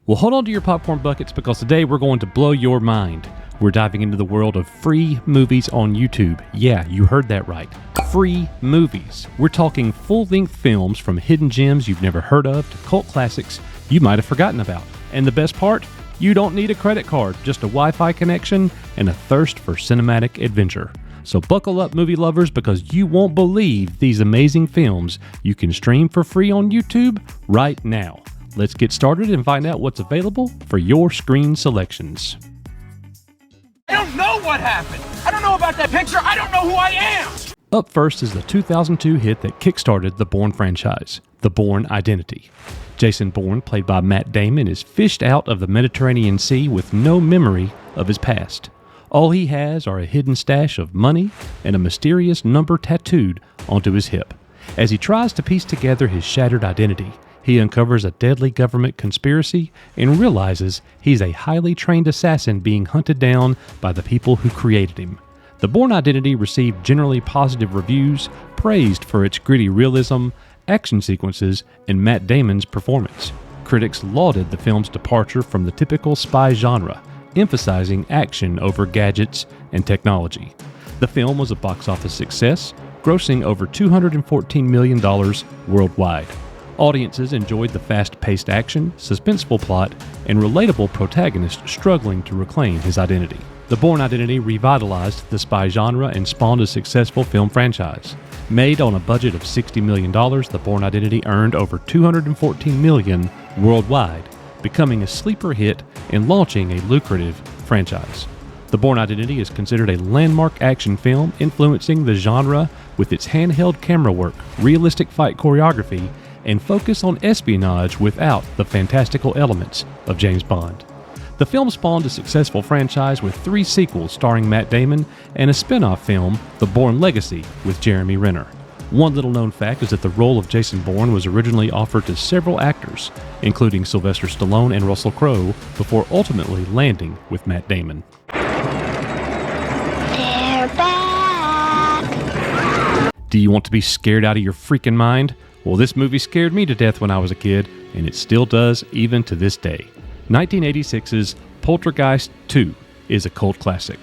Well, hold on to your popcorn buckets because today we're going to blow your mind. We're diving into the world of free movies on YouTube. Yeah, you heard that right. Free movies. We're talking full-length films from hidden gems you've never heard of to cult classics you might have forgotten about. And the best part? You don't need a credit card, just a Wi-Fi connection and a thirst for cinematic adventure. So buckle up, movie lovers, because you won't believe these amazing films you can stream for free on YouTube right now. Let's get started and find out what's available for your screen selections. I don't know what happened. I don't know about that picture. I don't know who I am. Up first is the 2002 hit that kickstarted the Bourne franchise, The Bourne Identity. Jason Bourne, played by Matt Damon, is fished out of the Mediterranean Sea with no memory of his past. All he has are a hidden stash of money and a mysterious number tattooed onto his hip. As he tries to piece together his shattered identity, he uncovers a deadly government conspiracy and realizes he's a highly trained assassin being hunted down by the people who created him. The Bourne Identity received generally positive reviews, praised for its gritty realism, action sequences, and Matt Damon's performance. Critics lauded the film's departure from the typical spy genre, emphasizing action over gadgets and technology. The film was a box office success, grossing over $214 million worldwide. Audiences enjoyed the fast-paced action, suspenseful plot, and relatable protagonist struggling to reclaim his identity. The Bourne Identity revitalized the spy genre and spawned a successful film franchise. Made on a budget of $60 million, The Bourne Identity earned over $214 million worldwide, becoming a sleeper hit and launching a lucrative franchise. The Bourne Identity is considered a landmark action film influencing the genre with its handheld camera work, realistic fight choreography, and focus on espionage without the fantastical elements of James Bond. The film spawned a successful franchise with 3 sequels starring Matt Damon and a spin-off film, The Bourne Legacy, with Jeremy Renner. One little-known fact is that the role of Jason Bourne was originally offered to several actors, including Sylvester Stallone and Russell Crowe, before ultimately landing with Matt Damon. They're back! Do you want to be scared out of your freaking mind? Well, this movie scared me to death when I was a kid, and it still does even to this day. 1986's Poltergeist II is a cult classic.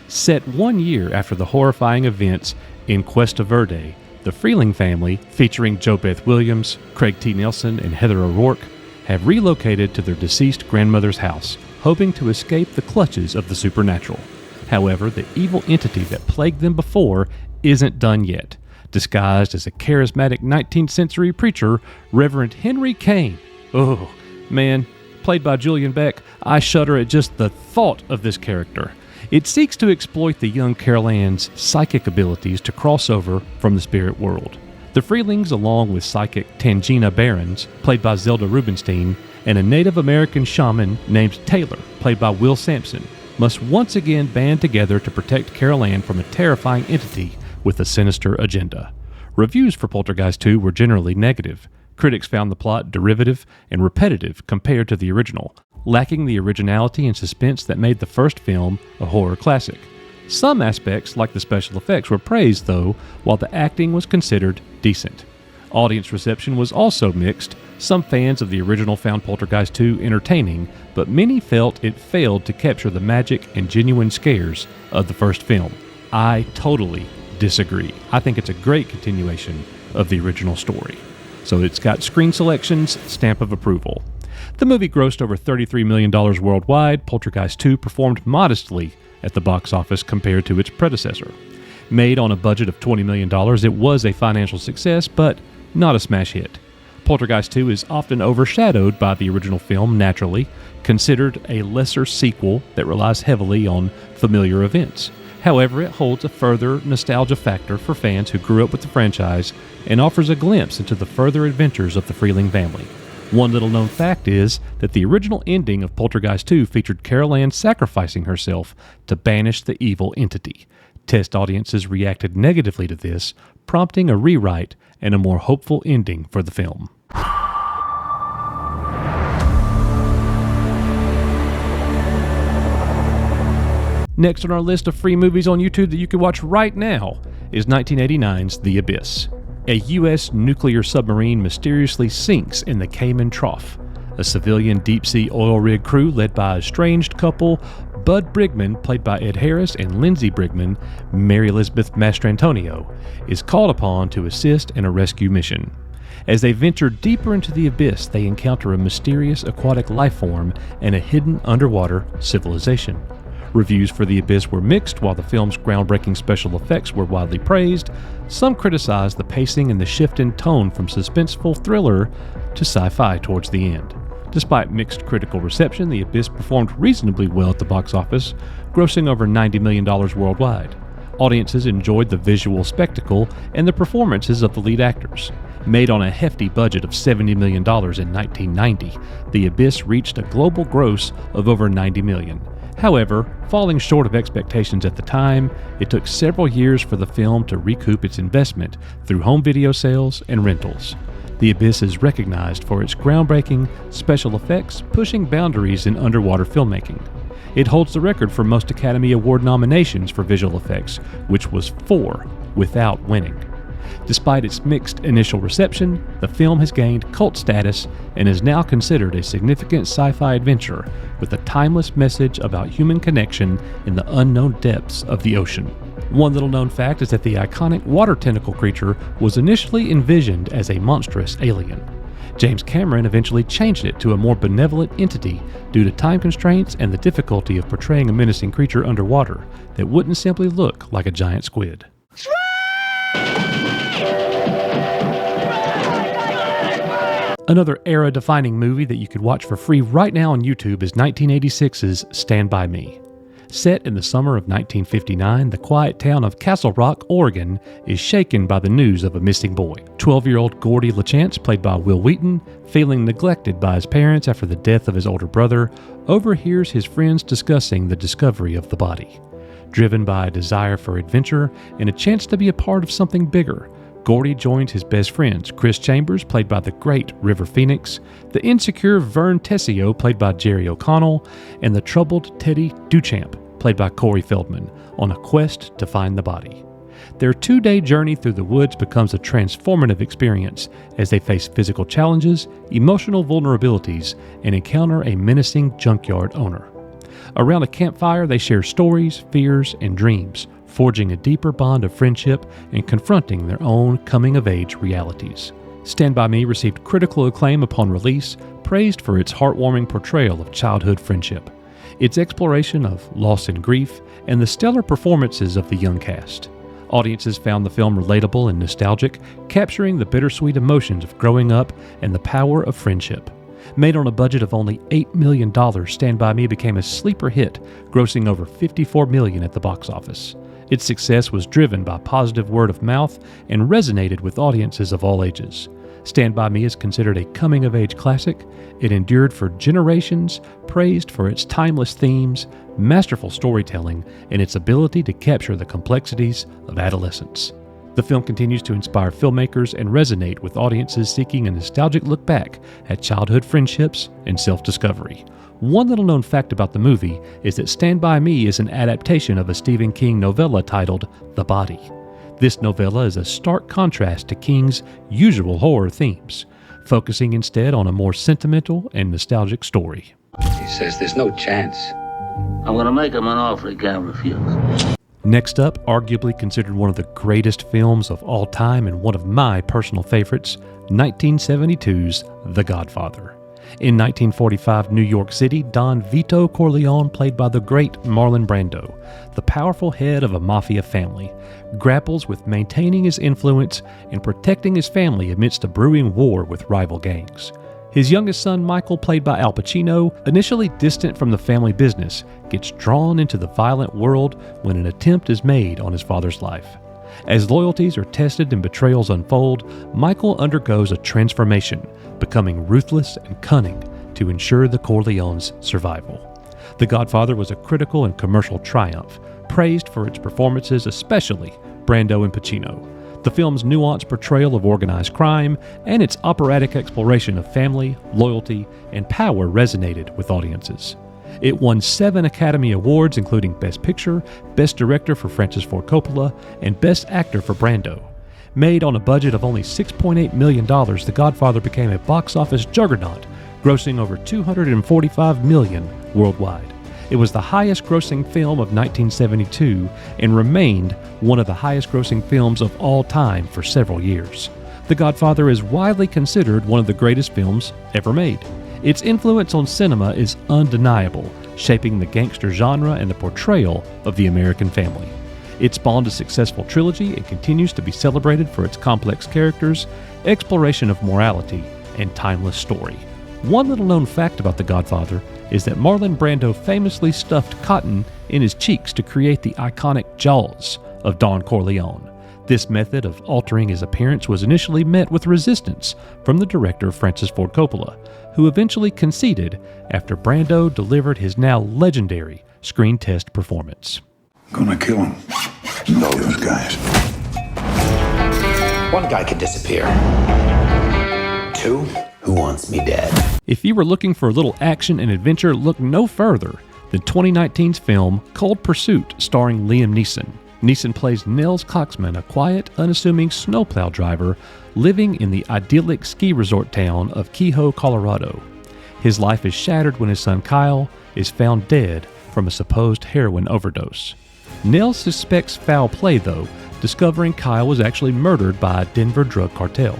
Set 1 year after the horrifying events in Cuesta Verde, the Freeling family, featuring JoBeth Williams, Craig T. Nelson, and Heather O'Rourke, have relocated to their deceased grandmother's house, hoping to escape the clutches of the supernatural. However, the evil entity that plagued them before isn't done yet. Disguised as a charismatic 19th century preacher, Reverend Henry Kane. Oh, man, played by Julian Beck, I shudder at just the thought of this character. It seeks to exploit the young Carol Ann's psychic abilities to cross over from the spirit world. The Freelings, along with psychic Tangina Barons, played by Zelda Rubinstein, and a Native American shaman named Taylor, played by Will Sampson, must once again band together to protect Carol Ann from a terrifying entity with a sinister agenda. Reviews for Poltergeist II were generally negative. Critics found the plot derivative and repetitive compared to the original, lacking the originality and suspense that made the first film a horror classic. Some aspects, like the special effects, were praised though, while the acting was considered decent. Audience reception was also mixed. Some fans of the original found Poltergeist II entertaining, but many felt it failed to capture the magic and genuine scares of the first film. I totally disagree. I think it's a great continuation of the original story. So it's got screen selections, stamp of approval. The movie grossed over $33 million worldwide. Poltergeist II performed modestly at the box office compared to its predecessor. Made on a budget of $20 million, it was a financial success, but not a smash hit. Poltergeist II is often overshadowed by the original film, naturally, considered a lesser sequel that relies heavily on familiar events. However, it holds a further nostalgia factor for fans who grew up with the franchise and offers a glimpse into the further adventures of the Freeling family. One little-known fact is that the original ending of Poltergeist II featured Carol Ann sacrificing herself to banish the evil entity. Test audiences reacted negatively to this, prompting a rewrite and a more hopeful ending for the film. Next on our list of free movies on YouTube that you can watch right now is 1989's The Abyss. A U.S. nuclear submarine mysteriously sinks in the Cayman Trough. A civilian deep-sea oil rig crew led by a estranged couple, Bud Brigman, played by Ed Harris, and Lindsay Brigman, Mary Elizabeth Mastrantonio, is called upon to assist in a rescue mission. As they venture deeper into the abyss, they encounter a mysterious aquatic life form and a hidden underwater civilization. Reviews for The Abyss were mixed, while the film's groundbreaking special effects were widely praised. Some criticized the pacing and the shift in tone from suspenseful thriller to sci-fi towards the end. Despite mixed critical reception, The Abyss performed reasonably well at the box office, grossing over $90 million worldwide. Audiences enjoyed the visual spectacle and the performances of the lead actors. Made on a hefty budget of $70 million in 1990, The Abyss reached a global gross of over $90 million. However, falling short of expectations at the time, it took several years for the film to recoup its investment through home video sales and rentals. The Abyss is recognized for its groundbreaking special effects, pushing boundaries in underwater filmmaking. It holds the record for most Academy Award nominations for visual effects, which was 4, without winning. Despite its mixed initial reception, the film has gained cult status and is now considered a significant sci-fi adventure with a timeless message about human connection in the unknown depths of the ocean. One little known fact is that the iconic water tentacle creature was initially envisioned as a monstrous alien. James Cameron eventually changed it to a more benevolent entity due to time constraints and the difficulty of portraying a menacing creature underwater that wouldn't simply look like a giant squid. Another era-defining movie that you could watch for free right now on YouTube is 1986's Stand By Me. Set in the summer of 1959, the quiet town of Castle Rock, Oregon, is shaken by the news of a missing boy. 12-year-old Gordy LaChance, played by Will Wheaton, feeling neglected by his parents after the death of his older brother, overhears his friends discussing the discovery of the body. Driven by a desire for adventure and a chance to be a part of something bigger, Gordy joins his best friends, Chris Chambers, played by the great River Phoenix, the insecure Vern Tessio, played by Jerry O'Connell, and the troubled Teddy Duchamp, played by Corey Feldman, on a quest to find the body. Their 2-day journey through the woods becomes a transformative experience as they face physical challenges, emotional vulnerabilities, and encounter a menacing junkyard owner. Around a campfire, they share stories, fears, and dreams, forging a deeper bond of friendship and confronting their own coming-of-age realities. Stand By Me received critical acclaim upon release, praised for its heartwarming portrayal of childhood friendship, its exploration of loss and grief, and the stellar performances of the young cast. Audiences found the film relatable and nostalgic, capturing the bittersweet emotions of growing up and the power of friendship. Made on a budget of only $8 million, Stand By Me became a sleeper hit, grossing over $54 million at the box office. Its success was driven by positive word of mouth and resonated with audiences of all ages. Stand By Me is considered a coming-of-age classic. It endured for generations, praised for its timeless themes, masterful storytelling, and its ability to capture the complexities of adolescence. The film continues to inspire filmmakers and resonate with audiences seeking a nostalgic look back at childhood friendships and self-discovery. One little known fact about the movie is that Stand By Me is an adaptation of a Stephen King novella titled The Body. This novella is a stark contrast to King's usual horror themes, focusing instead on a more sentimental and nostalgic story. He says there's no chance. I'm gonna make him an offer he can't refuse. Next up, arguably considered one of the greatest films of all time and one of my personal favorites, 1972's The Godfather. In 1945 New York City, Don Vito Corleone, played by the great Marlon Brando, the powerful head of a mafia family, grapples with maintaining his influence and protecting his family amidst a brewing war with rival gangs. His youngest son, Michael, played by Al Pacino, initially distant from the family business, gets drawn into the violent world when an attempt is made on his father's life. As loyalties are tested and betrayals unfold, Michael undergoes a transformation, becoming ruthless and cunning to ensure the Corleones' survival. The Godfather was a critical and commercial triumph, praised for its performances, especially Brando and Pacino. The film's nuanced portrayal of organized crime and its operatic exploration of family, loyalty, and power resonated with audiences. It won 7 Academy Awards, including Best Picture, Best Director for Francis Ford Coppola, and Best Actor for Brando. Made on a budget of only $6.8 million, The Godfather became a box office juggernaut, grossing over $245 million worldwide. It was the highest-grossing film of 1972 and remained one of the highest-grossing films of all time for several years. The Godfather is widely considered one of the greatest films ever made. Its influence on cinema is undeniable, shaping the gangster genre and the portrayal of the American family. It spawned a successful trilogy and continues to be celebrated for its complex characters, exploration of morality, and timeless story. One little-known fact about The Godfather is that Marlon Brando famously stuffed cotton in his cheeks to create the iconic jaws of Don Corleone. This method of altering his appearance was initially met with resistance from the director Francis Ford Coppola, who eventually conceded after Brando delivered his now legendary screen test performance. Gonna kill him. Those guys. One guy could disappear. Two, who wants me dead? If you were looking for a little action and adventure, look no further than 2019's film Cold Pursuit, starring Liam Neeson. Neeson plays Nels Coxman, a quiet, unassuming snowplow driver living in the idyllic ski resort town of Kehoe, Colorado. His life is shattered when his son Kyle is found dead from a supposed heroin overdose. Nels suspects foul play, though, discovering Kyle was actually murdered by a Denver drug cartel.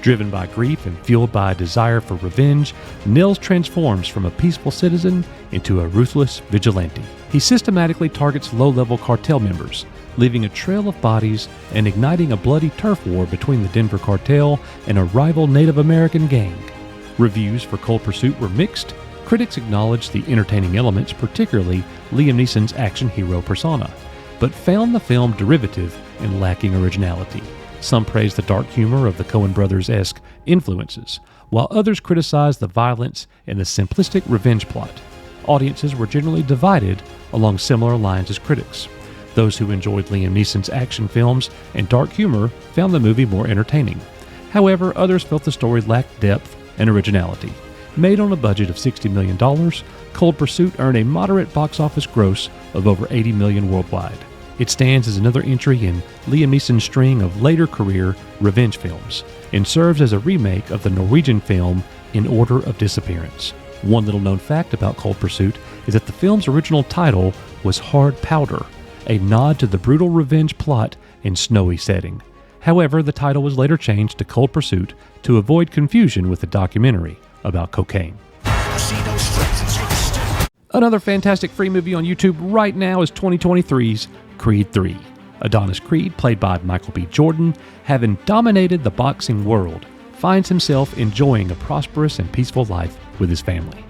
Driven by grief and fueled by a desire for revenge, Nels transforms from a peaceful citizen into a ruthless vigilante. He systematically targets low-level cartel members, leaving a trail of bodies and igniting a bloody turf war between the Denver cartel and a rival Native American gang. Reviews for Cold Pursuit were mixed. Critics acknowledged the entertaining elements, particularly Liam Neeson's action hero persona, but found the film derivative and lacking originality. Some praised the dark humor of the Coen brothers-esque influences, while others criticized the violence and the simplistic revenge plot. Audiences were generally divided along similar lines as critics. Those who enjoyed Liam Neeson's action films and dark humor found the movie more entertaining. However, others felt the story lacked depth and originality. Made on a budget of $60 million, Cold Pursuit earned a moderate box office gross of over $80 million worldwide. It stands as another entry in Liam Neeson's string of later career revenge films and serves as a remake of the Norwegian film In Order of Disappearance. One little known fact about Cold Pursuit is that the film's original title was Hard Powder, a nod to the brutal revenge plot and snowy setting. However, the title was later changed to Cold Pursuit to avoid confusion with the documentary about cocaine. Another fantastic free movie on YouTube right now is 2023's Creed III. Adonis Creed, played by Michael B. Jordan, having dominated the boxing world, finds himself enjoying a prosperous and peaceful life with his family.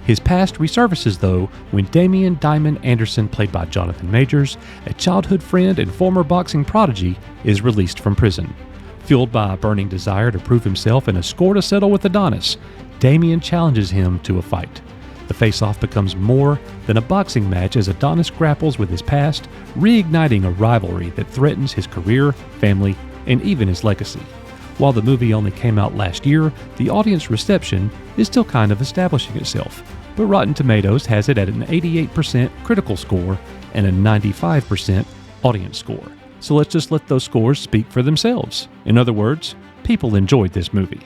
His past resurfaces, though, when Damian Diamond Anderson, played by Jonathan Majors, a childhood friend and former boxing prodigy, is released from prison. Fueled by a burning desire to prove himself and a score to settle with Adonis, Damian challenges him to a fight. The face-off becomes more than a boxing match as Adonis grapples with his past, reigniting a rivalry that threatens his career, family, and even his legacy. While the movie only came out last year, the audience reception is still kind of establishing itself, but Rotten Tomatoes has it at an 88% critical score and a 95% audience score. So let's just let those scores speak for themselves. In other words, people enjoyed this movie.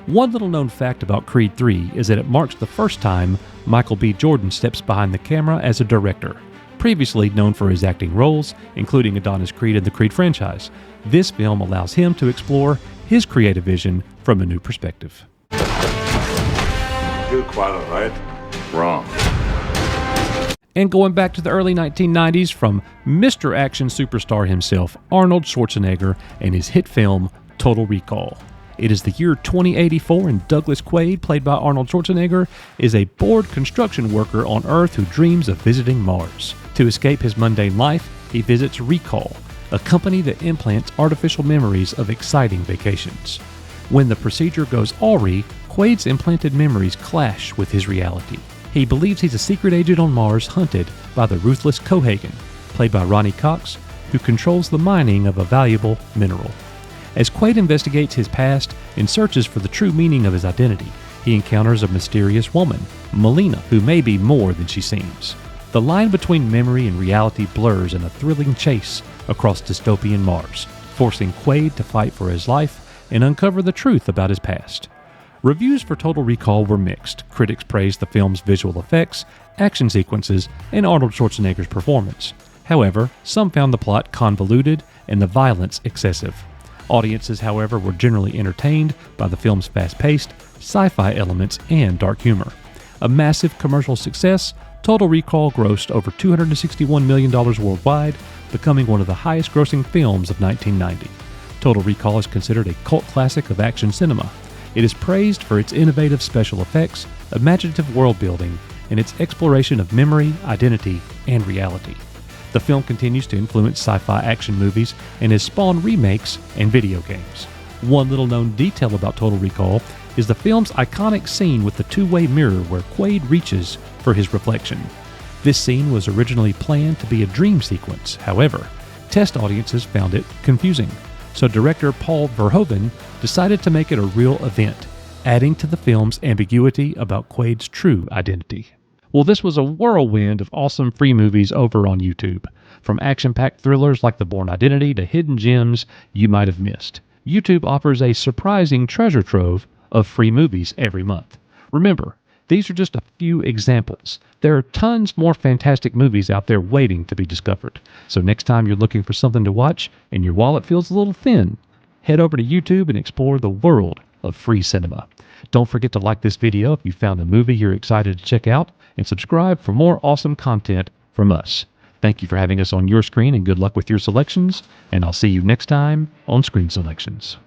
One little known fact about Creed III is that it marks the first time Michael B. Jordan steps behind the camera as a director. Previously known for his acting roles, including Adonis Creed in the Creed franchise, this film allows him to explore his creative vision from a new perspective. You're quite all right. Wrong. And going back to the early 1990s, from Mr. Action superstar himself, Arnold Schwarzenegger, and his hit film, Total Recall. It is the year 2084, and Douglas Quaid, played by Arnold Schwarzenegger, is a bored construction worker on Earth who dreams of visiting Mars. To escape his mundane life, he visits Recall, a company that implants artificial memories of exciting vacations. When the procedure goes awry, Quaid's implanted memories clash with his reality. He believes he's a secret agent on Mars hunted by the ruthless Cohagen, played by Ronnie Cox, who controls the mining of a valuable mineral. As Quaid investigates his past and searches for the true meaning of his identity, he encounters a mysterious woman, Melina, who may be more than she seems. The line between memory and reality blurs in a thrilling chase across dystopian Mars, forcing Quaid to fight for his life and uncover the truth about his past. Reviews for Total Recall were mixed. Critics praised the film's visual effects, action sequences, and Arnold Schwarzenegger's performance. However, some found the plot convoluted and the violence excessive. Audiences, however, were generally entertained by the film's fast-paced, sci-fi elements and dark humor. A massive commercial success, Total Recall grossed over $261 million worldwide, becoming one of the highest-grossing films of 1990. Total Recall is considered a cult classic of action cinema. It is praised for its innovative special effects, imaginative world-building, and its exploration of memory, identity, and reality. The film continues to influence sci-fi action movies and has spawned remakes and video games. One little-known detail about Total Recall is the film's iconic scene with the two-way mirror where Quaid reaches for his reflection. This scene was originally planned to be a dream sequence. However, test audiences found it confusing, so director Paul Verhoeven decided to make it a real event, adding to the film's ambiguity about Quaid's true identity. Well, this was a whirlwind of awesome free movies over on YouTube, from action-packed thrillers like the Bourne Identity to hidden gems you might have missed. YouTube offers a surprising treasure trove of free movies every month. Remember, these are just a few examples. There are tons more fantastic movies out there waiting to be discovered. So next time you're looking for something to watch and your wallet feels a little thin, head over to YouTube and explore the world of free cinema. Don't forget to like this video if you found a movie you're excited to check out, and subscribe for more awesome content from us. Thank you for having us on your screen, and good luck with your selections, and I'll see you next time on Screen Selections.